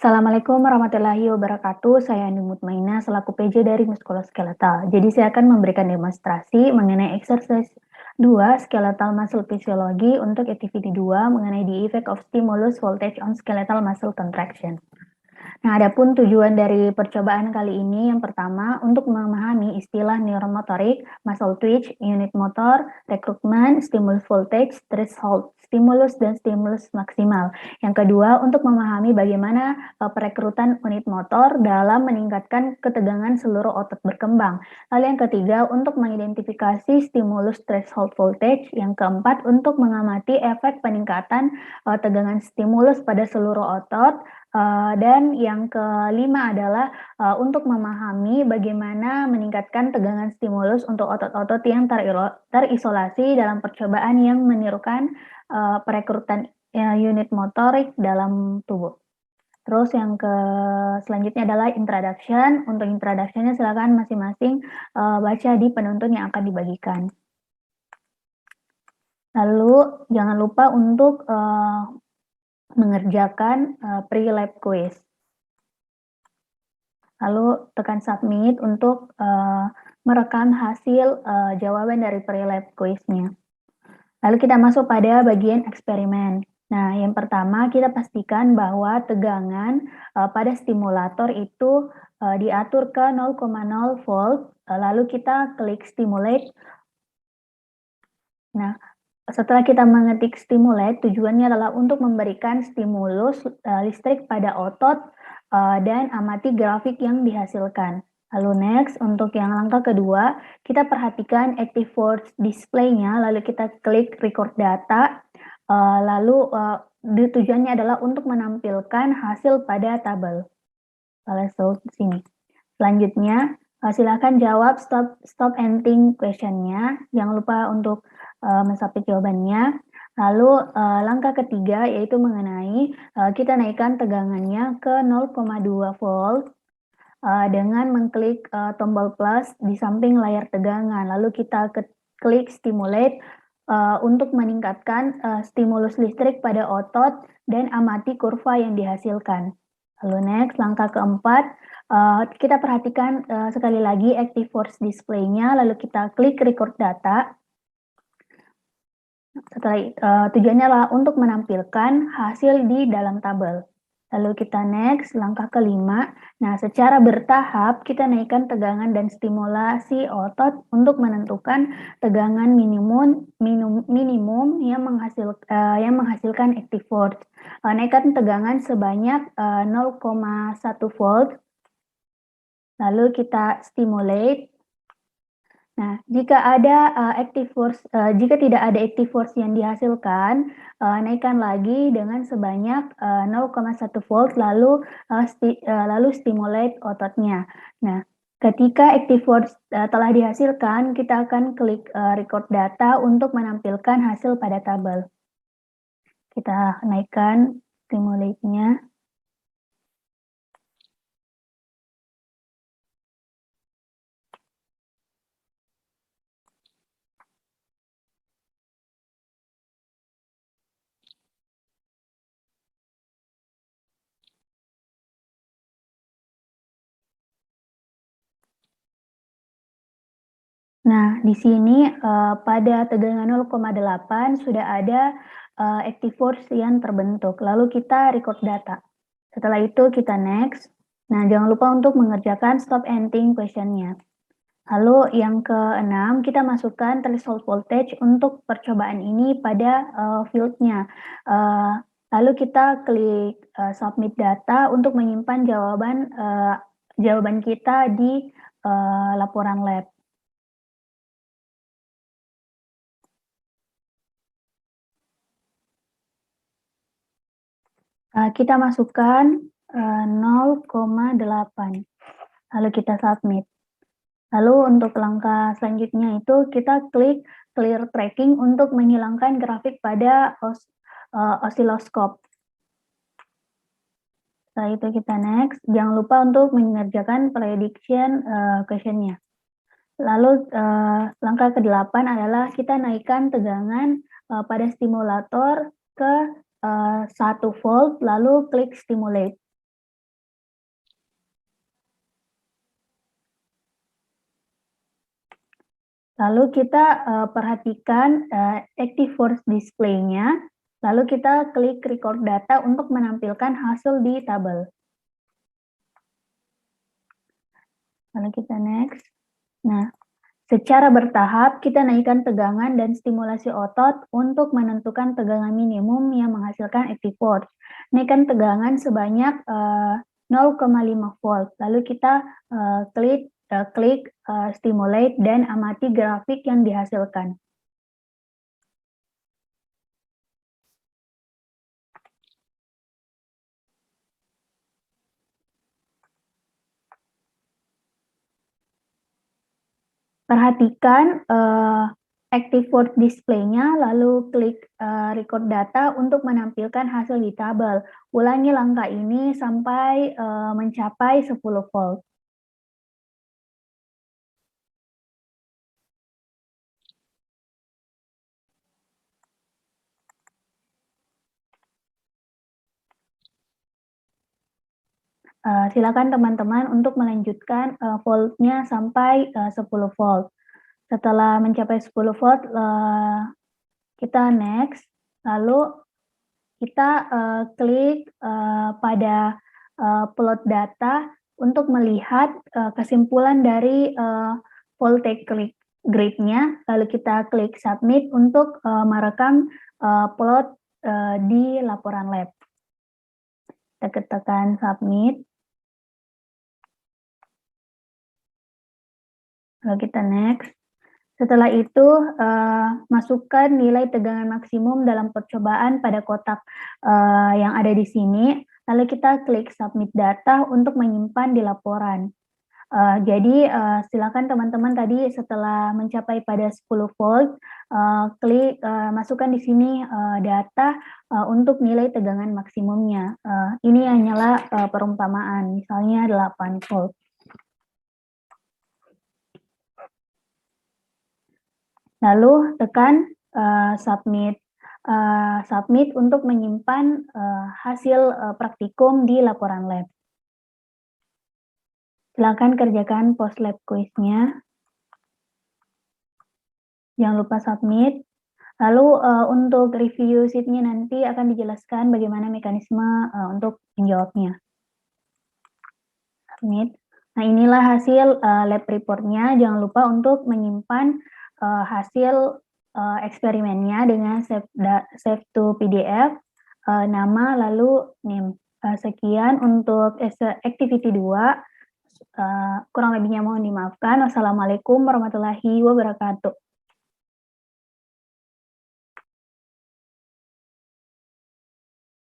Assalamualaikum warahmatullahi wabarakatuh. Saya Andi Mutmainah selaku PJ dari Muskuloskeletal. Jadi saya akan memberikan demonstrasi mengenai exercise 2 skeletal muscle physiology untuk activity 2 mengenai the effect of stimulus voltage on skeletal muscle contraction. Nah, adapun tujuan dari percobaan kali ini yang pertama untuk memahami istilah neuromotorik, muscle twitch, unit motor, rekrutmen, stimulus voltage, threshold, stimulus dan stimulus maksimal. Yang kedua untuk memahami bagaimana perekrutan unit motor dalam meningkatkan ketegangan seluruh otot berkembang. Lalu yang ketiga untuk mengidentifikasi stimulus threshold voltage. Yang keempat untuk mengamati efek peningkatan tegangan stimulus pada seluruh otot. Dan yang kelima adalah untuk memahami bagaimana meningkatkan tegangan stimulus untuk otot-otot yang terisolasi dalam percobaan yang menirukan perekrutan unit motorik dalam tubuh. Terus yang selanjutnya adalah introduction. Untuk introduction-nya silakan masing-masing baca di penuntun yang akan dibagikan. Lalu jangan lupa untuk mengerjakan pre-lab quiz. Lalu tekan submit untuk merekam hasil jawaban dari pre-lab quiz-nya. Lalu kita masuk pada bagian eksperimen. Nah, yang pertama kita pastikan bahwa tegangan pada stimulator itu diatur ke 0,0 volt, lalu kita klik stimulate. Nah, setelah kita mengetik stimulate, tujuannya adalah untuk memberikan stimulus listrik pada otot dan amati grafik yang dihasilkan. Lalu next, untuk yang langkah kedua, kita perhatikan active force display-nya, lalu kita klik record data, lalu tujuannya adalah untuk menampilkan hasil pada tabel. Lalu di sini. Selanjutnya, silakan jawab stop and think question-nya. Jangan lupa untuk mensubmit jawabannya. Lalu langkah ketiga yaitu mengenai kita naikkan tegangannya ke 0,2 volt dengan mengklik tombol plus di samping layar tegangan. Lalu kita klik stimulate untuk meningkatkan stimulus listrik pada otot dan amati kurva yang dihasilkan. Lalu next, langkah keempat, kita perhatikan sekali lagi active force display-nya, lalu kita klik record data. Setelah tujuannya adalah untuk menampilkan hasil di dalam tabel. Lalu kita next, langkah kelima. Nah, secara bertahap kita naikkan tegangan dan stimulasi otot untuk menentukan tegangan minimum yang menghasilkan active force. Naikkan tegangan sebanyak 0,1 volt. Lalu kita stimulate. Nah, jika tidak ada active force yang dihasilkan, naikkan lagi dengan sebanyak 0,1 volt, lalu stimulate ototnya. Nah, ketika active force telah dihasilkan, kita akan klik record data untuk menampilkan hasil pada tabel. Kita naikkan stimulate-nya. Nah, di sini pada tegangan 0,8 sudah ada active force yang terbentuk. Lalu kita record data. Setelah itu kita next. Nah, jangan lupa untuk mengerjakan stop and think question-nya. Lalu yang keenam, kita masukkan threshold voltage untuk percobaan ini pada field-nya. Lalu kita klik submit data untuk menyimpan jawaban kita di laporan lab. Kita masukkan 0,8, lalu kita submit. Lalu untuk langkah selanjutnya itu kita klik clear tracking untuk menghilangkan grafik pada osiloskop. Setelah itu kita next, jangan lupa untuk mengerjakan prediction question-nya. Lalu langkah ke-8 adalah kita naikkan tegangan pada stimulator ke 1 volt, lalu klik stimulate. Lalu kita perhatikan active force display-nya, lalu kita klik record data untuk menampilkan hasil di tabel. Lalu kita next. Nah, secara bertahap kita naikkan tegangan dan stimulasi otot untuk menentukan tegangan minimum yang menghasilkan active force. Naikkan tegangan sebanyak 0,5 volt. Lalu kita klik stimulate dan amati grafik yang dihasilkan. Perhatikan active force display-nya, lalu klik record data untuk menampilkan hasil di tabel. Ulangi langkah ini sampai mencapai 10 volt. Silakan teman-teman untuk melanjutkan voltnya sampai 10 volt. Setelah mencapai 10 volt, kita next, lalu kita klik pada plot data untuk melihat kesimpulan dari voltage grid-nya, lalu kita klik submit untuk merekam plot di laporan lab. Kita tekan submit. Lalu kita next. Setelah itu, masukkan nilai tegangan maksimum dalam percobaan pada kotak yang ada di sini, lalu kita klik submit data untuk menyimpan di laporan. Jadi silakan teman-teman tadi setelah mencapai pada 10 volt, masukkan di sini data untuk nilai tegangan maksimumnya. Ini hanyalah perumpamaan, misalnya 8 volt. Lalu tekan submit untuk menyimpan hasil praktikum di laporan lab. Silakan kerjakan post lab quiz-nya. Jangan lupa submit. Lalu untuk review sheet-nya nanti akan dijelaskan bagaimana mekanisme untuk menjawabnya. Submit. Nah, inilah hasil lab report-nya. Jangan lupa untuk menyimpan hasil eksperimennya dengan save to PDF, nama, lalu name. Sekian untuk activity 2. Kurang lebihnya mohon dimaafkan. Wassalamualaikum warahmatullahi wabarakatuh.